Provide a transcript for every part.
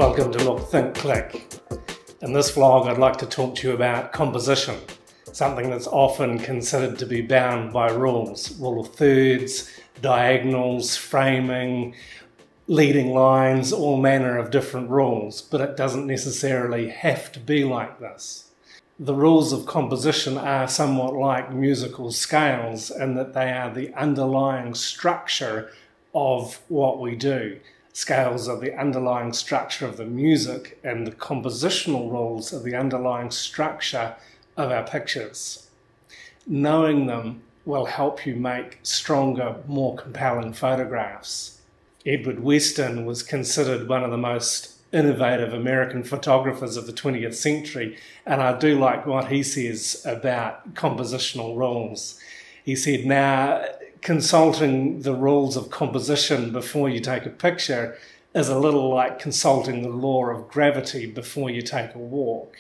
Welcome to Look, Think, Click. In this vlog I'd like to talk to you about composition, something that's often considered to be bound by rules. Rule of thirds, diagonals, framing, leading lines, all manner of different rules, but it doesn't necessarily have to be like this. The rules of composition are somewhat like musical scales in that they are the underlying structure of what we do. Scales are the underlying structure of the music, and the compositional rules are the underlying structure of our pictures. Knowing them will help you make stronger, more compelling photographs. Edward Weston was considered one of the most innovative American photographers of the 20th century, and I do like what he says about compositional rules. He said, now, consulting the rules of composition before you take a picture is a little like consulting the law of gravity before you take a walk.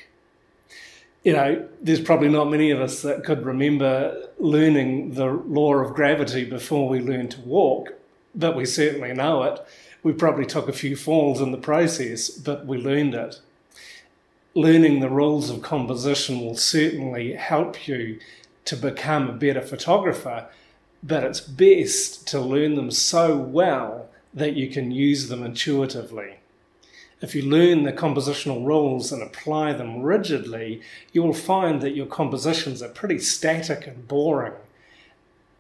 You know, there's probably not many of us that could remember learning the law of gravity before we learned to walk, but we certainly know it. We probably took a few falls in the process, but we learned it. Learning the rules of composition will certainly help you to become a better photographer, but it's best to learn them so well that you can use them intuitively. If you learn the compositional rules and apply them rigidly, you will find that your compositions are pretty static and boring.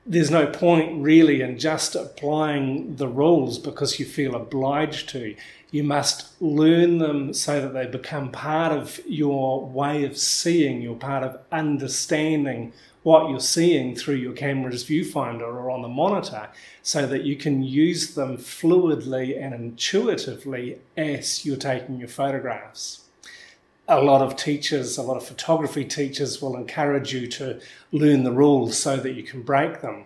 There's no point really in just applying the rules because you feel obliged to. You must learn them so that they become part of your way of seeing, you're part of understanding what you're seeing through your camera's viewfinder or on the monitor, so that you can use them fluidly and intuitively as you're taking your photographs. A lot of teachers, a lot of photography teachers will encourage you to learn the rules so that you can break them.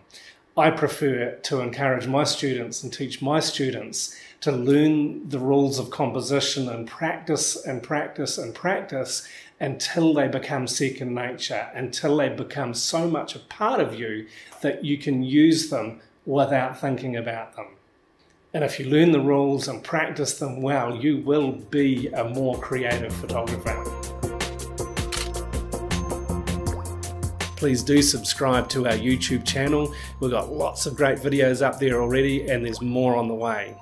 I prefer to encourage my students and teach my students to learn the rules of composition and practice and practice and practice until they become second nature, until they become so much a part of you that you can use them without thinking about them. And if you learn the rules and practice them well, you will be a more creative photographer. Please do subscribe to our YouTube channel. We've got lots of great videos up there already, and there's more on the way.